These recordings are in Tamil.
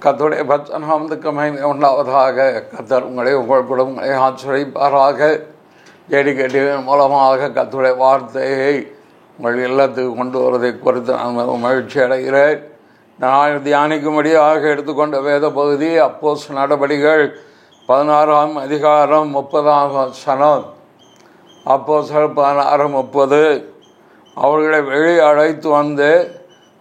கர்த்தருடைய பரிசுத்தநாமத்துக்கு மகிமை உண்டாவதாக. கர்த்தர் உங்களை உங்கள் குடும்பங்களை ஆசீர்வதிப்பாராக. ஜெடிகேடியின் மூலமாக கர்த்தருடைய வார்த்தையை உங்கள் இல்லத்துக்கு கொண்டு வருவதை குறித்து நான் மகிழ்ச்சி அடைகிறேன். நான் தியானிக்கும்படியாக எடுத்துக்கொண்ட வேத பகுதி அப்போஸ்தலர் நடபடிகள் 16ஆம் அதிகாரம் 30ஆம் வசனம். அப்போஸ்தலர் 16:30. அவர்களை வெளியே அழைத்து வந்து,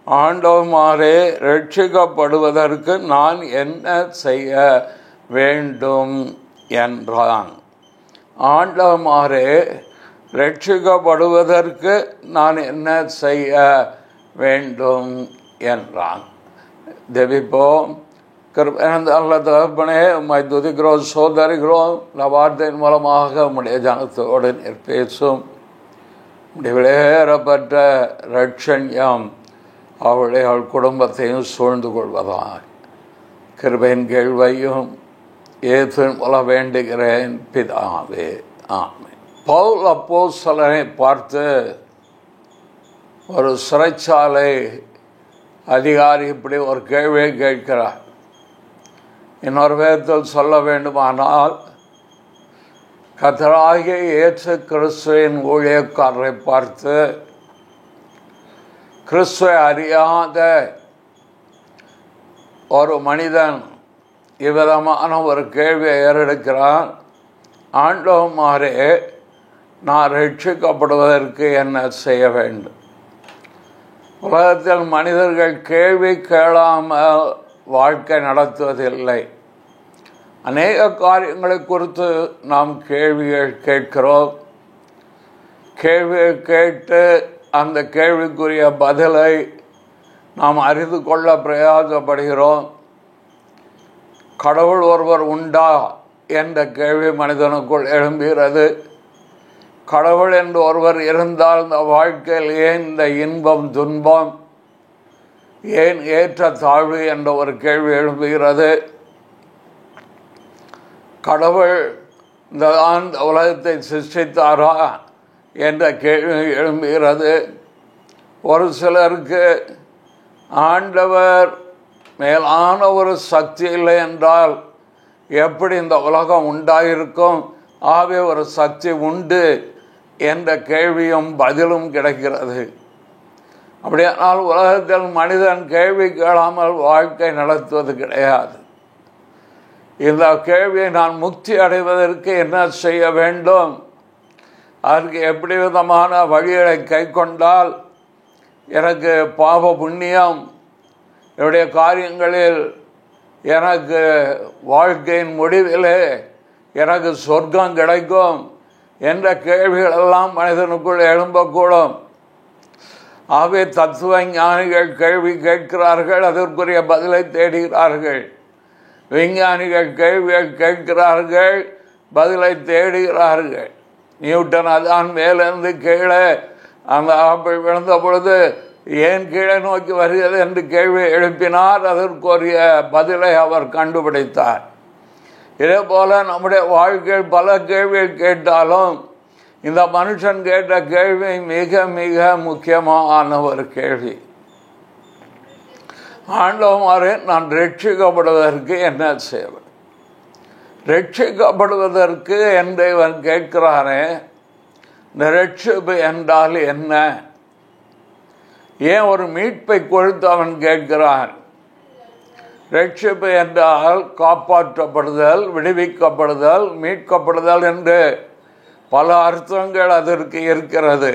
ஆண்டவமாரே, ரட்சிக்கப்படுவதற்கு நான் என்ன செய்ய வேண்டும் என்றான். ஆண்டவமாரே, ரட்சிக்கப்படுவதற்கு நான் என்ன செய்ய வேண்டும் என்றான். ஜெபிப்போம். கிருபையானந்த தகப்பனே, உம்மை துதிக்கிறோம், சோதரிக்கிறோம். இந்த வார்த்தையின் மூலமாக உம்முடைய ஜனத்தோடு நீர் பேசும். உம்முடைய விலையேறப்பட்ட ரட்சண்யம் அவளுடைய குடும்பத்தையும் சூழ்ந்து கொள்வதாக கிருபையின் கேள்வியும் ஏதுன் மூலம் வேண்டுகிறேன் பிதாவே, ஆமென். பவுல் அப்போஸ்தலனை பார்த்து ஒரு சிறைச்சாலை அதிகாரி இப்படி ஒரு கேள்வியை கேட்கிறார். இன்னொரு விதத்தில் சொல்ல வேண்டுமானால், கர்த்தராகிய இயேசு கிறிஸ்துவின் ஊழியக்காரரை பார்த்து, கிறிஸ்துவை அறியாத ஒரு மனிதன் இவ்விதமான ஒரு கேள்வியை ஏறெடுக்கிறான். ஆண்டவமாரே, நான் ரட்சிக்கப்படுவதற்கு என்ன செய்ய வேண்டும்? உலகத்தில் மனிதர்கள் கேள்வி கேளாமல் வாழ்க்கை நடத்துவதில்லை. அநேக காரியங்களை குறித்து நாம் கேள்விகள் கேட்கிறோம். கேள்வியை கேட்டு அந்த கேள்விக்குரிய பதிலை நாம் அறிந்து கொள்ள பிரயாசப்படுகிறோம். கடவுள் ஒருவர் உண்டா என்ற கேள்வி மனிதனுக்குள் எழும்புகிறது. கடவுள் என்று ஒருவர் இருந்தால் இந்த வாழ்க்கையில் ஏன் இந்த இன்பம் துன்பம், ஏன் ஏற்ற தாழ்வு என்ற ஒரு கேள்வி எழும்புகிறது. கடவுள் இந்த உலகத்தை சிருஷ்டித்தாரா என்ற கேள்வி எழும்புகிறது. ஒரு சிலருக்கு ஆண்டவர் மேலான ஒரு சக்தி இல்லை என்றால் எப்படி இந்த உலகம் உண்டாயிருக்கும்? ஆகவே ஒரு சக்தி உண்டு என்ற கேள்வியும் பதிலும் கிடைக்கிறது. அப்படியானால் உலகத்தில் மனிதன் கேள்வி கேளாமல் வாழ்க்கை நடத்துவது கிடையாது. இந்த கேள்வியை நான் முக்தி அடைவதற்கு என்ன செய்ய வேண்டும்? அதற்கு எப்படி விதமான வழிகளை கை கொண்டால் எனக்கு பாவ புண்ணியம், என்னுடைய காரியங்களில் எனக்கு வாழ்க்கையின் முடிவிலே எனக்கு சொர்க்கம் கிடைக்கும் என்ற கேள்விகளெல்லாம் மனிதனுக்குள் எழும்பக்கூடும். ஆகவே தத்துவ ஞானிகள் கேள்வி கேட்கிறார்கள், அதற்குரிய பதிலை தேடுகிறார்கள். விஞ்ஞானிகள் கேள்விகள் கேட்கிறார்கள், பதிலை தேடுகிறார்கள். நியூட்டன் அதான் மேலிருந்து கீழே அந்த ஆப்பிள் விழுந்த பொழுது ஏன் கீழே நோக்கி வருகிறது என்று கேள்வி எழுப்பினார். அதற்குரிய பதிலை அவர் கண்டுபிடித்தார். இதே போல நம்முடைய வாழ்க்கையில் பல கேள்விகள் கேட்டாலும் இந்த மனுஷன் கேட்ட கேள்வி மிக மிக முக்கியமான ஒரு கேள்வி. ஆண்டவரே, நான் ரட்சிக்கப்படுவதற்கு என்ன செய்வேன்? ரட்சிக்கப்படுவதற்கு என்று இவன் கேட்கிறானே, இந்த ரட்சிப்பு என்றால் என்ன? ஏன் ஒரு மீட்பை கொடுத்து அவன் கேட்கிறான்? ரட்சிப்பு என்றால் காப்பாற்றப்படுதல், விடுவிக்கப்படுதல், மீட்கப்படுதல் என்று பல அர்த்தங்கள் அதற்கு இருக்கிறது.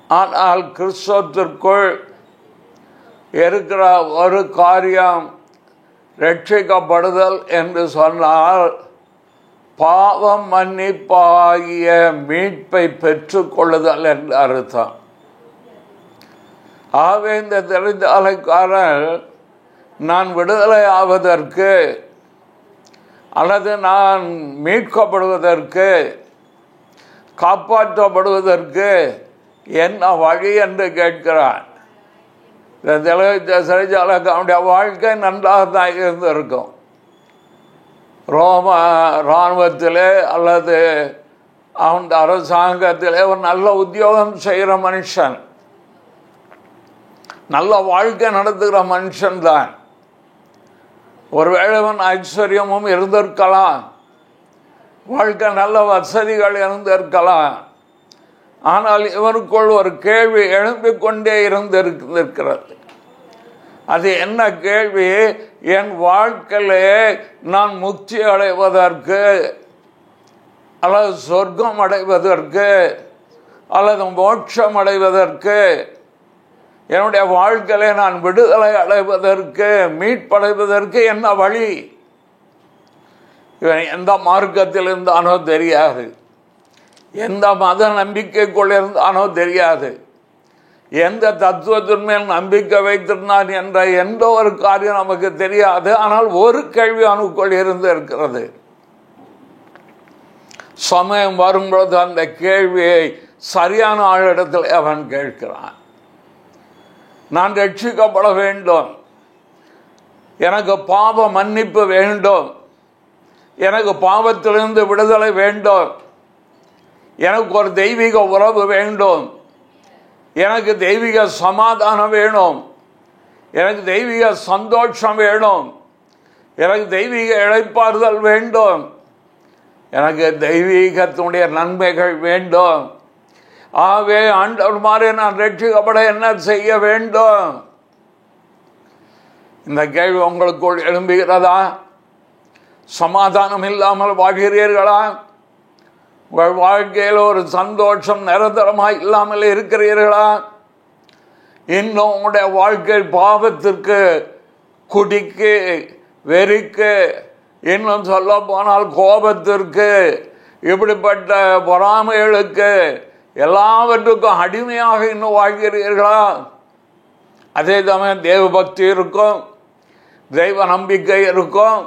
ஆனால் கிறிஸ்துவுக்குள் இருக்கிற ஒரு காரியம், ரட்சிக்கப்படுதல் என்று சொன்னால் பாவம் மன்னிப்பாகிய மீட்பை பெற்றுக்கொள்ளுதல் என்று அர்த்தம். ஆகவே இந்த தெரிந்தாலைக்காரன் நான் விடுதலை ஆவதற்கு அல்லது நான் மீட்கப்படுவதற்கு, காப்பாற்றப்படுவதற்கு என்ன வழி என்று கேட்கிறான். இந்த சிறைச்சாலைக்கு அவனுடைய வாழ்க்கை நன்றாக தான் இருந்திருக்கும். ரோம இராணுவத்திலே அல்லது அவன் அரசாங்கத்திலே ஒரு நல்ல உத்தியோகம் செய்கிற மனுஷன், நல்ல வாழ்க்கை நடத்துகிற மனுஷன்தான். ஒருவேளை ஐஸ்வர்யமும் இருந்திருக்கலாம், வாழ்க்கை நல்ல வசதிகள் இருந்திருக்கலாம். ஆனால் இவருக்குள் ஒரு கேள்வி எழும்பிக் கொண்டே இருந்திருக்கிறது. அது என்ன கேள்வி? என் வாழ்க்கையிலே நான் முக்தி அடைவதற்கு அல்லது சொர்க்கம் அடைவதற்கு அல்லது மோட்சம் அடைவதற்கு, என்னுடைய வாழ்க்கையிலே நான் விடுதலை அடைவதற்கு, மீட்படைவதற்கு என்ன வழி? இவன் எந்த மார்க்கத்தில் இருந்தானோ தெரியாது, எந்த மத நம்பிக்கைக்குள் இருந்தானோ தெரியாது, எந்த தத்துவத்தின் மேல் நம்பிக்கை வைத்திருந்தான் என்ற எந்த ஒரு காரியம் நமக்கு தெரியாது. ஆனால் ஒரு கேள்வி அவனுக்குள் இருந்து இருக்கிறது. சமயம் வரும்பொழுது அந்த கேள்வியை சரியான ஆளிடத்தில் அவன் கேட்கிறான். நான் ரட்சிக்கப்பட வேண்டும், எனக்கு பாவ மன்னிப்பு வேண்டும், எனக்கு பாவத்திலிருந்து விடுதலை வேண்டும், எனக்கு ஒரு தெய்வீக உறவு வேண்டும், எனக்கு தெய்வீக சமாதானம் வேணும், எனக்கு தெய்வீக சந்தோஷம் வேணும், எனக்கு தெய்வீக இளைப்பாறுதல் வேண்டும், எனக்கு தெய்வீகத்தினுடைய நன்மைகள் வேண்டும். ஆகவே ஆண்டவர் மாதிரி நான் ரட்சிக்கப்பட என்ன செய்ய வேண்டும்? இந்த கேள்வி உங்களுக்குள் எழும்புகிறதா? சமாதானம் இல்லாமல் வாழ்கிறீர்களா? உங்கள் வாழ்க்கையில் ஒரு சந்தோஷம் நிரந்தரமாக இல்லாமல் இருக்கிறீர்களா? இன்னும் உங்களுடைய வாழ்க்கை பாவத்திற்கு, குடிக்கு, வெறிக்கு, இன்னும் சொல்ல போனால் கோபத்திற்கு, இப்படிப்பட்ட பொறாமைகளுக்கு, எல்லாவற்றுக்கும் அடிமையாக இன்னும் வாழ்கிறீர்களா? அதே சமயம் தேவ பக்தி இருக்கும், தெய்வ நம்பிக்கை இருக்கும்,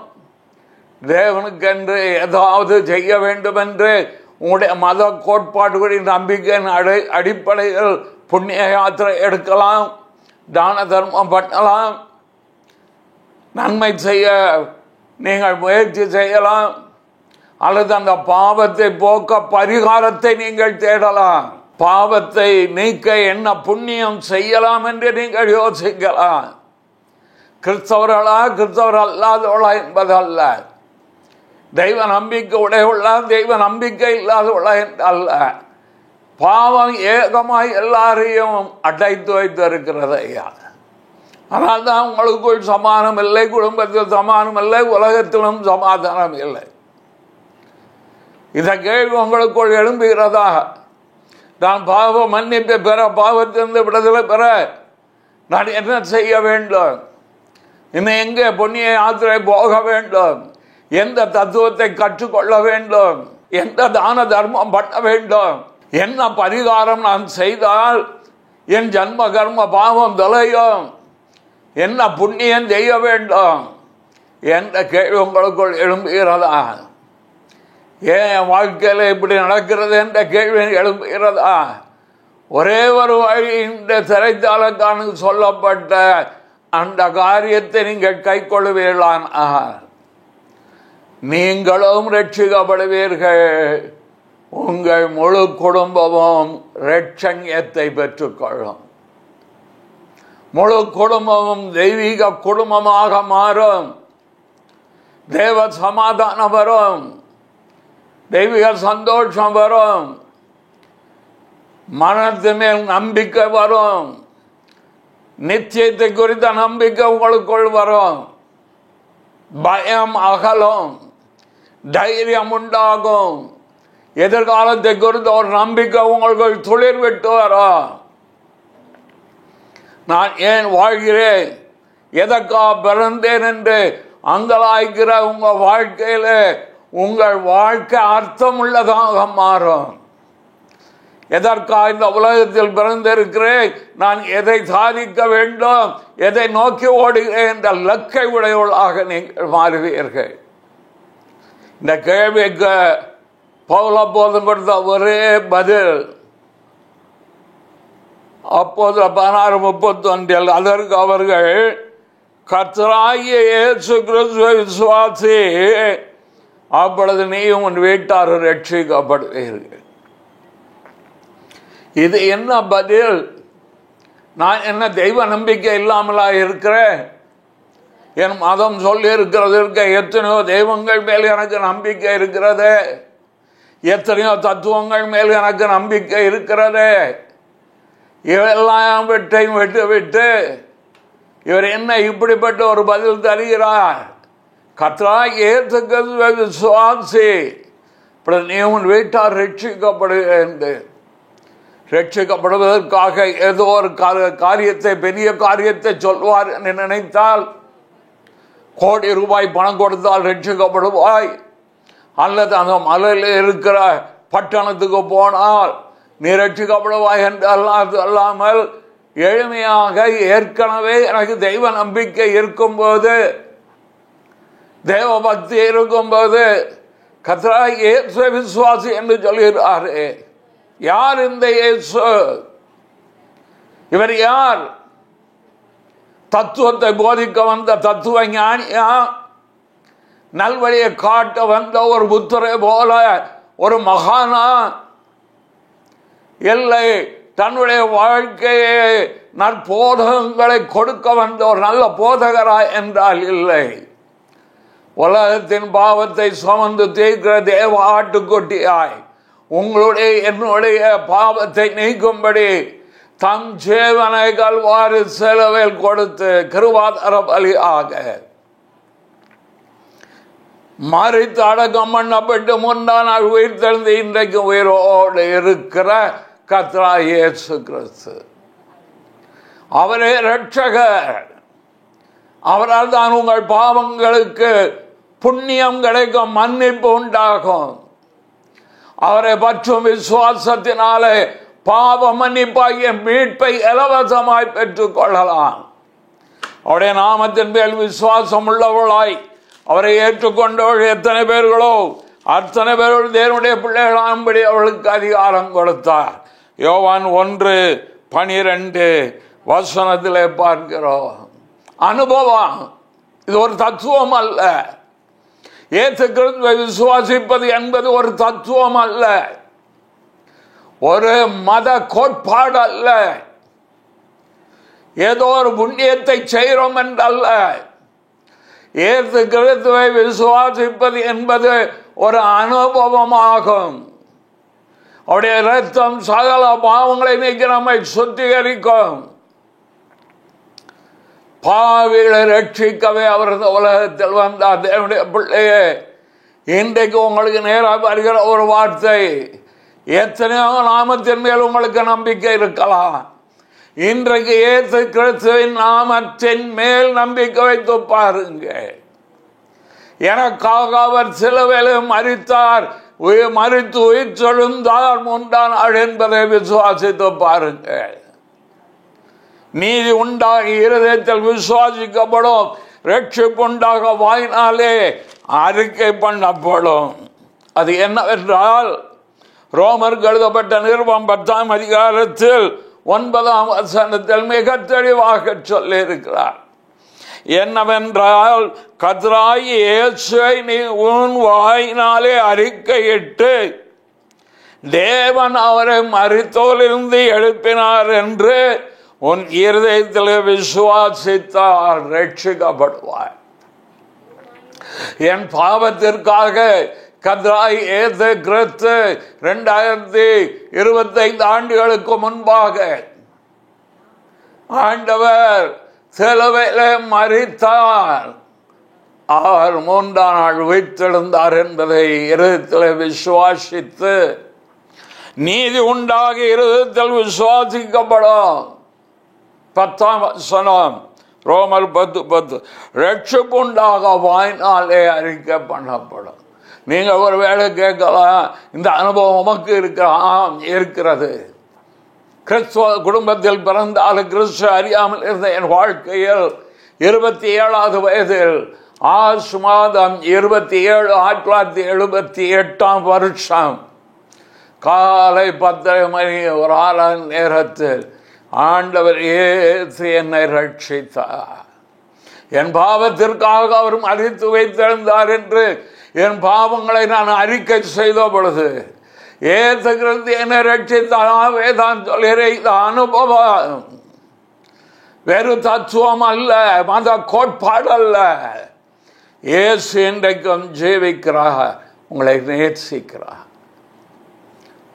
தேவனுக்கென்று ஏதாவது செய்ய வேண்டும் என்று உங்களுடைய மத கோட்பாடுகளின் நம்பிக்கையின் அடிப்படையில் புண்ணிய யாத்திரை எடுக்கலாம், தான தர்மம் பண்ணலாம், நன்மை செய்ய நீங்கள் முயற்சி செய்யலாம், அல்லது அந்த பாவத்தை போக்க பரிகாரத்தை நீங்கள் தேடலாம். பாவத்தை நீக்க என்ன புண்ணியம் செய்யலாம் என்று நீங்கள் யோசிக்கலாம். கிறிஸ்தவர்களா கிறிஸ்தவர் அல்லாதவளா என்பதல்ல, தெய்வ நம்பிக்கை உடையவளா தெய்வ நம்பிக்கை இல்லாதவளா என்றல்ல. பாவம் ஏகமாய் எல்லாரையும் அடைத்து வைத்திருக்கிறது ஐயா. ஆனால் தான் உங்களுக்குள் சமாதானம் இல்லை, குடும்பத்தில் சமாதானம் இல்லை, உலகத்திலும் சமாதானம் இல்லை. இந்த கேள்வி உங்களுக்குள் எழும்புகிறதா? நான் பாவ மன்னிப்பை பெற, பாவத்திலிருந்து விடுதலை பெற நான் என்ன செய்ய வேண்டும்? இன்னும் எங்கே புண்ணிய யாத்திரை போக வேண்டும்? எந்த தத்துவத்தை கற்றுக்கொள்ள வேண்டும்? எந்த தான தர்மம் பண்ண வேண்டும்? என்ன பரிகாரம் நான் செய்தால் என் ஜன்ம கர்ம பாவம் தொலையும்? என்ன புண்ணியம் செய்ய வேண்டும் என்ற கேள்வி உங்களுக்குள் எழும்புகிறதா? ஏன் என் வாழ்க்கையில் இப்படி நடக்கிறது என்ற கேள்வி எழும்புகிறதா? ஒரே ஒரு வழி, இந்த சிறைச்சாலைக்கான சொல்லப்பட்ட அந்த காரியத்தை நீங்கள் கை கொள்ளுவீர்களான், நீங்களும் ரட்சிக்கப்படுவீர்கள், உங்கள் முழு குடும்பமும் ரட்சண்யத்தை பெற்றுக்கொள்ளும். முழு குடும்பமும் தெய்வீக குடும்பமாக மாறும். தேவ சமாதானம் வரும், தெய்வீக சந்தோஷம் வரும், மனத்து மேல் நம்பிக்கை வரும், நிச்சயத்தை குறித்த நம்பிக்கை உங்களுக்குள் வரும், பயம் அகலும், தைரியம் உண்டாகும், எதிர்காலத்தை குறித்த ஒரு நம்பிக்கை உங்களுக்குள் துளிர் விட்டு வரும். நான் ஏன் வாழ்கிறேன், எதற்காக பிறந்தேன் என்று அங்கலாய்க்கிற உங்கள் வாழ்க்கையில உங்கள் வாழ்க்கை அர்த்தம் உள்ளதாக மாறும். எதற்காக இந்த உலகத்தில் பிறந்திருக்கிறேன், நான் எதை சாதிக்க வேண்டும், எதை நோக்கி ஓடுகிறேன் என்ற லக்கை உடையவர்களாக நீங்கள் மாறுவீர்கள். இந்த கேள்விக்கு பவுல் அப்போதும் கொடுத்த ஒரே பதில் அப்போது 16:31 அதற்கு அவர்கள், கர்த்தராகிய இயேசு கிறிஸ்துவை விசுவாசி, அப்பொழுது நீயும் உன் வீட்டார் ரட்சிக்கப்படுவீர்கள். இது என்ன பதில்? நான் என்ன தெய்வ நம்பிக்கை இல்லாமலா இருக்கிறேன்? என் மதம் சொல்லி இருக்கிறது எத்தனையோ தெய்வங்கள் மேல் எனக்கு நம்பிக்கை இருக்கிறது, எத்தனையோ தத்துவங்கள் மேல் எனக்கு நம்பிக்கை இருக்கிறது. இவெல்லாம் விட்டையும் விட்டு இவர் என்ன இப்படிப்பட்ட ஒரு பதில் தருகிறார்? கர்த்தராகிய இயேசு கிறிஸ்துவை விசுவாசி, நீ உன் வீட்டார் ரட்சிக்கப்படுவதற்காக ஏதோ ஒரு காரியத்தை, பெரிய காரியத்தை சொல்வார் என்று நினைத்தால், கோடி ரூபாய் பணம் கொடுத்தால் ரட்சிக்கப்படுவாய், அல்லது அந்த மலையில் இருக்கிற பட்டணத்துக்கு போனால் நீ ரட்சிக்கப்படுவாய் என்று அல்லாமல் எளிமையாக ஏற்கனவே எனக்கு தெய்வ நம்பிக்கை இருக்கும்போது, தேவ பக்தி இருக்கும்போது கர்த்தராகிய இயேசுவை விசுவாசி என்று சொல்கிறார். யார் இந்த இயேசு? இவர் யார்? தத்துவத்தை போதிக்க வந்த தத்துவ ஞானியா? நல்வழியை காட்ட வந்த ஒரு புத்தரை போல ஒரு மகானா? இல்லை, தன்னுடைய வாழ்க்கையை நற்போதகங்களை கொடுக்க வந்த ஒரு நல்ல போதகரா என்றால் இல்லை. உலகத்தின் பாவத்தை சுமந்து தீர்க்கிற தேவ ஆட்டுக்குட்டியாய் உங்களுடைய என்னுடைய பாவத்தை நீக்கும்படி தம் ஜீவனை கல்வாரி சிலுவையில் கொடுத்து கிருபாதார பலியாக மரித்து அடக்கம் பண்ணப்பட்டு 3ஆம் நாள் உயிர் தெழுந்து இன்றைக்கு உயிரோடு இருக்கிற கர்த்தராகிய இயேசு கிறிஸ்து, அவரே இரட்சகர். அவரால் தான் உங்கள் பாவங்களுக்கு புண்ணியம் கிடைக்கும், மன்னிப்பு உண்டாகும். அவரை பற்றும் விசுவாசத்தினாலே பாவ மன்னிப்பாகிய மீட்பை இலவசமாய் பெற்றுக் கொள்ளலாம். அவருடைய நாமத்தின் மேல் விசுவாசம் உள்ளவர்களாய் அவரை ஏற்றுக்கொண்டவர்கள் எத்தனை பேர்களோ அத்தனை பேர்கள் தேவனுடைய பிள்ளைகளாகும்படி அவர்களுக்கு அதிகாரம் கொடுத்தார். யோவான் 1:12 பார்க்கிறோம். அனுபவம், இது ஒரு தத்துவம் அல்ல. இயேசு கிறிஸ்துவை விசுவாசிப்பது என்பது ஒரு தத்துவம் அல்ல, ஒரு மத கோட்பாடு அல்ல, ஏதோ ஒரு புண்ணியத்தை செய்கிறோம் என்றல்ல. இயேசு கிறிஸ்துவை விசுவாசிப்பது என்பது ஒரு அனுபவமாகும். அவருடைய இரத்தம் சகல பாவங்களை நீக்கி நம்மை சுத்திகரிக்கும். பாவிகளை ரட்சிக்கவே அவர் இந்த உலகத்தில் வந்தார். தேவனுடைய பிள்ளையே, இன்றைக்கு உங்களுக்கு நேராக வருகிற ஒரு வார்த்தை, எத்தனையோ நாமத்தின் மேல் உங்களுக்கு நம்பிக்கை இருக்கலாம். இன்றைக்கு இயேசு கிறிஸ்துவின் நாமத்தின் மேல் நம்பிக்கை வைத்து பாருங்க. எனக்காக அவர் சிலுவையில் மரித்தார், மரித்து உயிர் எழுந்தார் 3ஆம் நாள் என்பதை விசுவாசித்து பாருங்க. நீதி உண்டாகி இருதயத்தில் விசுவாசிக்கப்படும், ரட்சிப்பு உண்டாக வாயினாலே அறிக்கை பண்ணப்படும். அது என்னவென்றால், ரோமருக்கு எழுதப்பட்ட நிருபம் 10ஆம் அதிகாரத்தில் 9ஆம் வசனத்தில் மிக தெளிவாக சொல்லி இருக்கிறார். என்னவென்றால், கர்த்தராகிய இயேசுவை நீ உன் வாயினாலே அறிக்கையிட்டு தேவன் அவரை மரித்தோரிலிருந்து எழுப்பினார் என்று உன் இருதயத்தில் விசுவாசித்தால் ரட்சிக்கப்படுவாய். என் பாவத்திற்காக கர்த்தராகிய இயேசு கிறிஸ்து 2025 ஆண்டுகளுக்கு முன்பாக ஆண்டவர் சிலுவையிலே மரித்தார், அவர் 3ஆம் நாள் உயிர்த்தெழுந்தார் என்பதை இருதயத்தில் விசுவாசித்து நீதி உண்டாகி இருதயத்தில் விசுவாசிக்கப்படும். 10ஆம் வசனம் ரோமர் 10:10 ரட்சிப்பு உண்டாக வாயினாலே அறிக்கை பண்ணப்படும். நீங்க ஒரு வேளை கேட்கலாம், இந்த அனுபவம் உமக்கு இருக்கிறது. கிறிஸ்துவ குடும்பத்தில் பிறந்தாலும் கிறிஸ்துவ அறியாமல் இருந்த என் வாழ்க்கையில் 27வது வயதில் ஆஸ் மாதம் 27 1978ஆம் வருஷம் காலை 10:30 மணி ஒரு 6 நேரத்தில் ஆண்டவர் இயேசு என்னை ரட்சித்தார். என் பாவத்திற்காக அவர் மரித்து வைத்திருந்தார் என்று என் பாவங்களை நான் அறிக்கை செய்த பொழுது இயேசு கிறிஸ்து என்னை ரட்சித்தாவே தான் சொல்கிறேன். இந்த அனுபவம் வேறு தத்துவம் அல்ல, மத கோட்பாடு அல்ல. இயேசு இன்றைக்கும் ஜீவிக்கிறார், உங்களை நேசிக்கிறார்.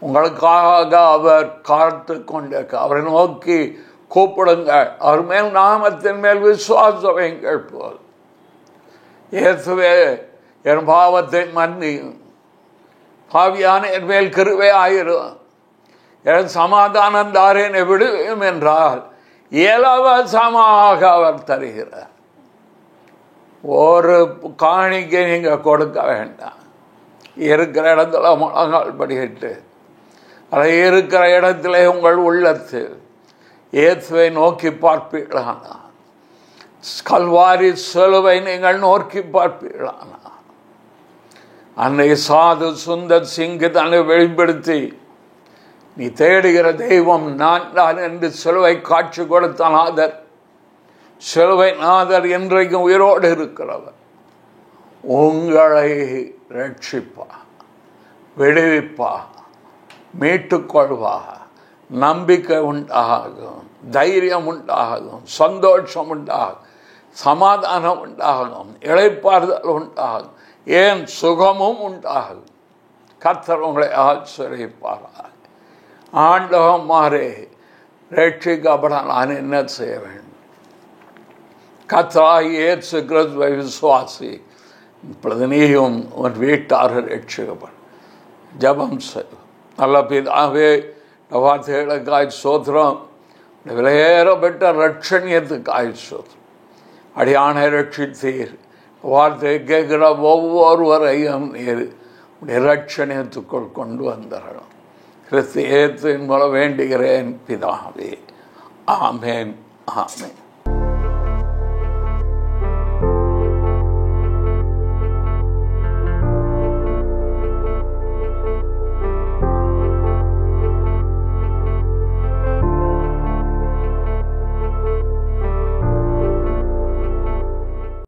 உங்களுக்காக அவர் காத்து கொண்டிருக்க. அவரை நோக்கி கூப்பிடுங்கள், அவர் மேல் நாமத்தின் மேல் விசுவாசம் வைங்கள். போல் இயேசுவே என் பாவத்தை மன்னியும், பாவியான என் மேல் கிருபை ஆயிரும், என் சமாதானம் தாரேனை விடுவேன் என்றால் இலவசமாக அவர் தருகிறார். ஒரு காணிக்கை நீங்க கொடுக்க வேண்டாம். இருக்கிற இடத்துல முழங்கால் படிக்கிட்டு, அதை இருக்கிற இடத்துல உங்கள் உள்ளத்தில் இயேசுவை நோக்கி பார்ப்பீர்களானா, கல்வாரி சிலுவை நீங்கள் நோக்கி பார்ப்பீர்களானா, அன்னை சாது சுந்தர் சிங்கு தன்னை வெளிப்படுத்தி நீ தேடுகிற தெய்வம் நான் தான் என்று சிலுவை காட்சி கொடுத்த நாதர், சிலுவை நாதர் இன்றைக்கும் உயிரோடு இருக்கிறவர். உங்களை ரட்சிப்பா, விடுவிப்பா, மீட்டுக்கொள்வா. நம்பிக்கை உண்டாகும், தைரியம் உண்டாகும், சந்தோஷம் உண்டாகும், சமாதானம் உண்டாகும், இளைப்பாறுதல் உண்டாகும், ஏன் சுகமும் உண்டாகும். கர்த்தர் உங்களை ஆச்சரியப்பார். ஆண்டவன் மாறே ரட்சிக்கப்பட நான் என்ன செய்ய வேண்டும்? கர்த்தராகிய இயேசு கிறிஸ்துவை விசுவாசி, இப்பொழுது நீயும் உன் வீட்டார் ரட்சிக்கப்படும். ஜபம் செய். நல்ல பிதாவே, வார்த்தைகளுக்காய் சோத்திரம், விலையேறப்பட்ட ரட்சணியத்துக்காய் சோத்திரம். அடியானை ரட்சித்தீர். வார்த்தை கேட்கிற ஒவ்வொருவரையும் நீர் உடைய ரட்சணியத்துக்குள் கொண்டு வந்தரணும். கிறிஸ்து இயேசுவின் மூலம் வேண்டுகிறேன் பிதாவே. ஆமென், ஆமென்.